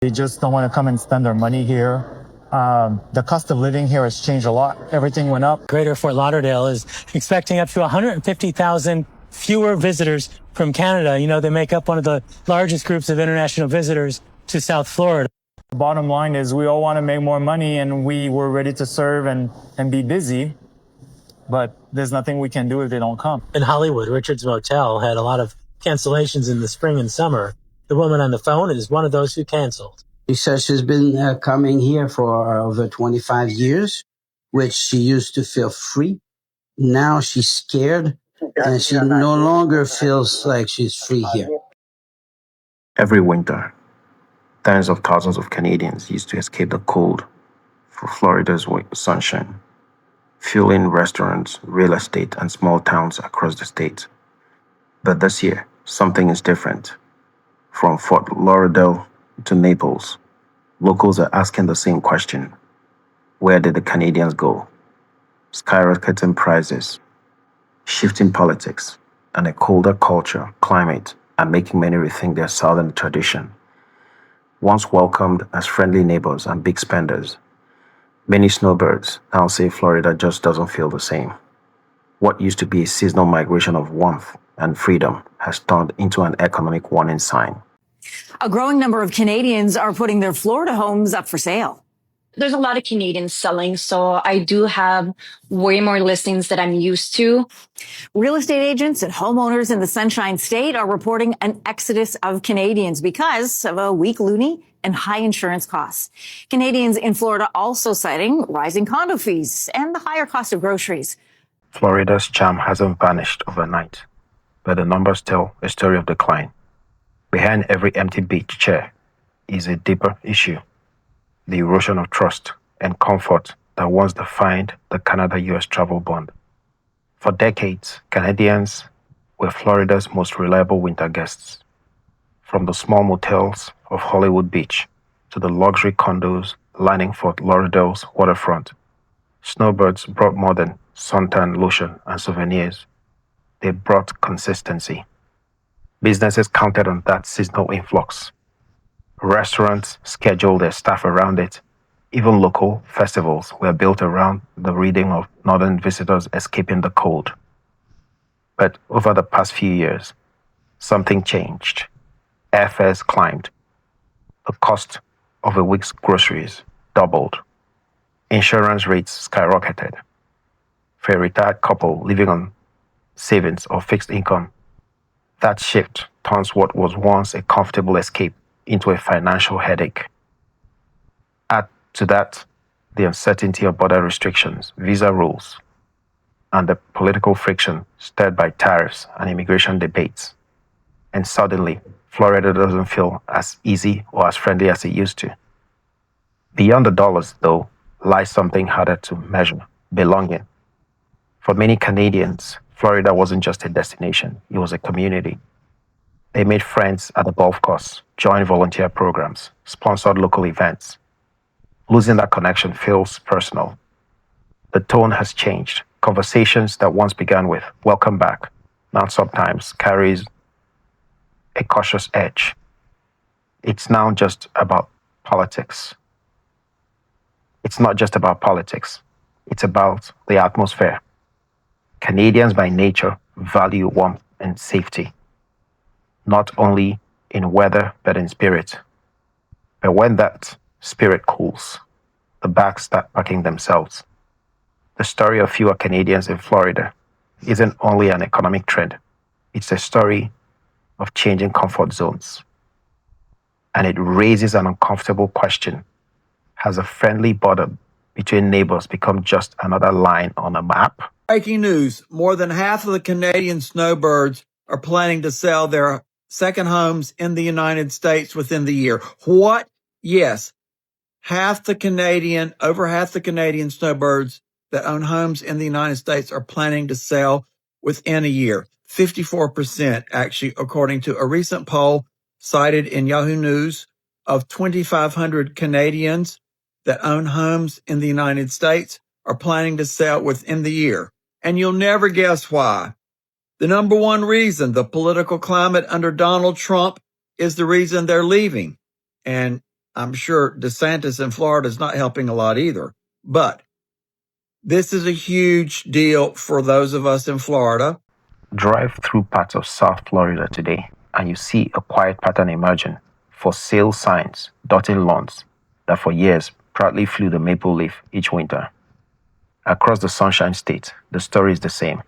They just don't want to come and spend their money here. The cost of living here has changed a lot. Everything went up. Greater Fort Lauderdale is expecting up to 150,000 fewer visitors from Canada. You know, they make up one of the largest groups of international visitors to South Florida. The bottom line is we all want to make more money, and we were ready to serve and be busy, but there's nothing we can do if they don't come. In Hollywood, Richard's Motel had a lot of cancellations in the spring and summer. The woman on the phone is one of those who canceled. She says she's been coming here for over 25 years, which she used to feel free. Now she's scared, and she no longer feels like she's free here. Every winter, tens of thousands of Canadians used to escape the cold for Florida's sunshine, fueling restaurants, real estate, and small towns across the state. But this year, something is different. From Fort Lauderdale to Naples, locals are asking the same question. Where did the Canadians go? Skyrocketing prices, shifting politics, and a colder culture, climate are making many rethink their southern tradition. Once welcomed as friendly neighbors and big spenders, many snowbirds now say Florida just doesn't feel the same. What used to be a seasonal migration of warmth and freedom has turned into an economic warning sign. A growing number of Canadians are putting their Florida homes up for sale. There's a lot of Canadians selling, so I do have way more listings that I'm used to. Real estate agents and homeowners in the Sunshine State are reporting an exodus of Canadians because of a weak loonie and high insurance costs. Canadians in Florida also citing rising condo fees and the higher cost of groceries. Florida's charm hasn't vanished overnight, but the numbers tell a story of decline. Behind every empty beach chair is a deeper issue: the erosion of trust and comfort that once defined the Canada-US travel bond. For decades, Canadians were Florida's most reliable winter guests. From the small motels of Hollywood Beach to the luxury condos lining Fort Lauderdale's waterfront, Snowbirds brought more than suntan lotion and souvenirs. They brought consistency. Businesses counted on that seasonal influx. Restaurants scheduled their staff around it. Even local festivals were built around the reading of northern visitors escaping the cold. But over the past few years, something changed. Airfares climbed. The cost of a week's groceries doubled. Insurance rates skyrocketed. For a retired couple living on savings or fixed income, that shift turns what was once a comfortable escape into a financial headache. Add to that the uncertainty of border restrictions, visa rules, and the political friction stirred by tariffs and immigration debates. And suddenly, Florida doesn't feel as easy or as friendly as it used to. Beyond the dollars, though, lies something harder to measure: belonging. For many Canadians, Florida wasn't just a destination, it was a community. They made friends at the golf course, joined volunteer programs, sponsored local events. Losing that connection feels personal. The tone has changed. Conversations that once began with "welcome back" now sometimes carries a cautious edge. It's now just about politics. It's not just about politics. It's about the atmosphere. Canadians by nature value warmth and safety, not only in weather, but in spirit. But when that spirit cools, the bags start packing themselves. The story of fewer Canadians in Florida isn't only an economic trend. It's a story of changing comfort zones. And it raises an uncomfortable question. Has a friendly border between neighbors become just another line on a map? Breaking news, more than half of the Canadian snowbirds are planning to sell their second homes in the United States within the year. What? Yes. Over half the Canadian snowbirds that own homes in the United States are planning to sell within a year. 54%, actually, according to a recent poll cited in Yahoo News of 2,500 Canadians that own homes in the United States are planning to sell within the year. And you'll never guess why. The number one reason, the political climate under Donald Trump, is the reason they're leaving. And I'm sure DeSantis in Florida is not helping a lot either. But this is a huge deal for those of us in Florida. Drive through parts of South Florida today, and you see a quiet pattern emerging. For sale signs dotting lawns that for years proudly flew the maple leaf each winter. Across the Sunshine State, the story is the same.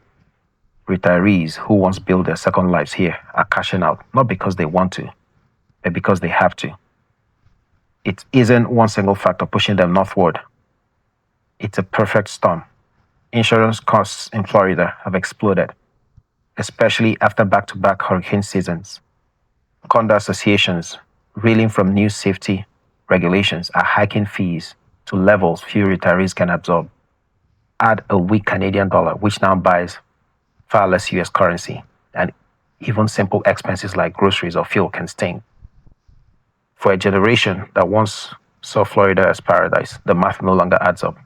Retirees who once built their second lives here are cashing out, not because they want to, but because they have to. It isn't one single factor pushing them northward. It's a perfect storm. Insurance costs in Florida have exploded, especially after back-to-back hurricane seasons. Condo associations, reeling from new safety regulations, are hiking fees to levels few retirees can absorb. Add a weak Canadian dollar, which now buys far less US currency, and even simple expenses like groceries or fuel can sting. For a generation that once saw Florida as paradise, the math no longer adds up.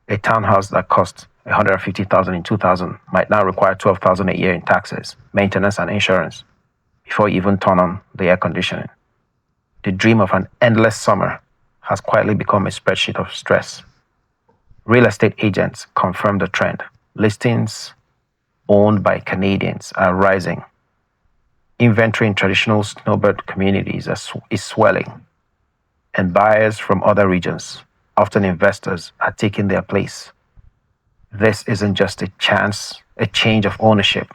A townhouse that cost $150,000 in 2000 might now require $12,000 a year in taxes, maintenance, and insurance before you even turn on the air conditioning. The dream of an endless summer has quietly become a spreadsheet of stress. Real estate agents confirm the trend. Listings owned by Canadians are rising. Inventory in traditional snowbird communities is swelling, and buyers from other regions, often investors, are taking their place. This isn't just a change of ownership.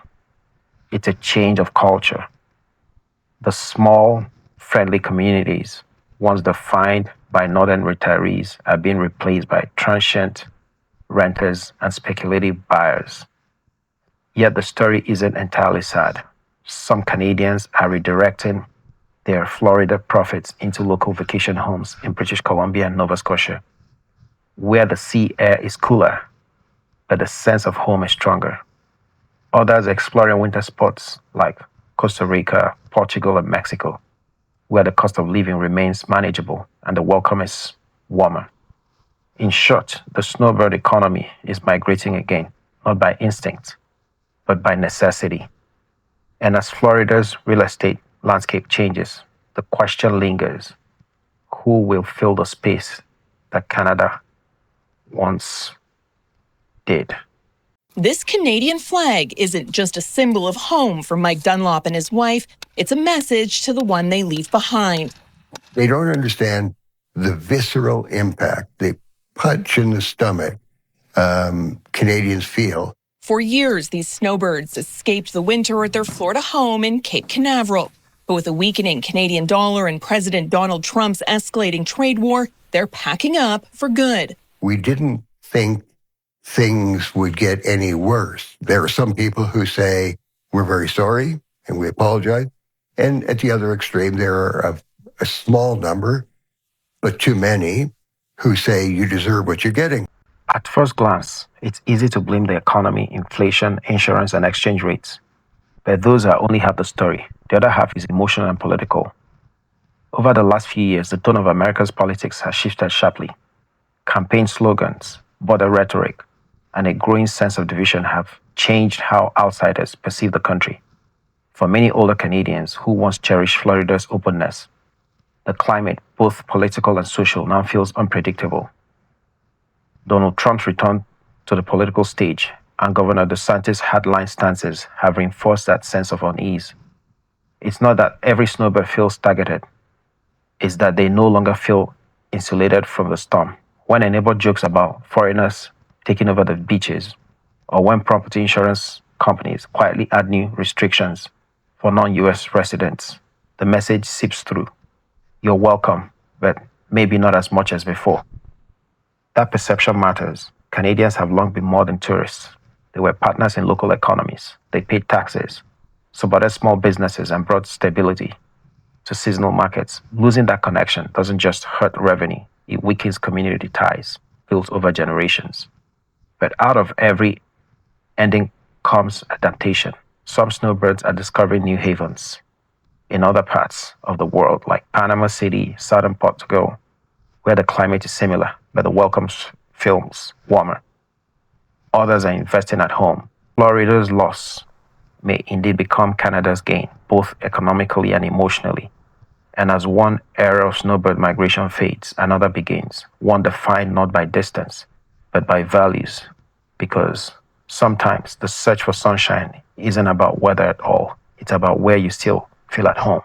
It's a change of culture. The small, friendly communities, once defined by northern retirees, are being replaced by transient renters and speculative buyers. Yet the story isn't entirely sad. Some Canadians are redirecting their Florida profits into local vacation homes in British Columbia and Nova Scotia, where the sea air is cooler, but the sense of home is stronger. Others are exploring winter spots like Costa Rica, Portugal, and Mexico, where the cost of living remains manageable and the welcome is warmer. In short, the snowbird economy is migrating again, not by instinct, but by necessity. And as Florida's real estate landscape changes, the question lingers: who will fill the space that Canada once did? This Canadian flag isn't just a symbol of home for Mike Dunlop and his wife. It's a message to the one they leave behind. They don't understand the visceral impact, the punch in the stomach Canadians feel. For years, these snowbirds escaped the winter at their Florida home in Cape Canaveral. But with a weakening Canadian dollar and President Donald Trump's escalating trade war, they're packing up for good. We didn't think things would get any worse. There are some people who say, we're very sorry and we apologize. And at the other extreme, there are a small number, but too many, who say you deserve what you're getting. At first glance, it's easy to blame the economy, inflation, insurance, and exchange rates. But those are only half the story. The other half is emotional and political. Over the last few years, the tone of America's politics has shifted sharply. Campaign slogans, border rhetoric, and a growing sense of division have changed how outsiders perceive the country. For many older Canadians who once cherished Florida's openness, the climate, both political and social, now feels unpredictable. Donald Trump's return to the political stage and Governor DeSantis' hardline stances have reinforced that sense of unease. It's not that every snowbird feels targeted. It's that they no longer feel insulated from the storm. When a neighbor jokes about foreigners taking over the beaches, or when property insurance companies quietly add new restrictions for non-US residents, the message seeps through. You're welcome, but maybe not as much as before. That perception matters. Canadians have long been more than tourists. They were partners in local economies. They paid taxes, supported small businesses, and brought stability to seasonal markets. Losing that connection doesn't just hurt revenue, it weakens community ties built over generations. But out of every ending comes adaptation. Some snowbirds are discovering new havens in other parts of the world, like Panama City, southern Portugal, where the climate is similar, but the welcome feels warmer. Others are investing at home. Florida's loss may indeed become Canada's gain, both economically and emotionally. And as one era of snowbird migration fades, another begins, one defined not by distance, but by values. Because sometimes the search for sunshine isn't about weather at all. It's about where you still feel at home.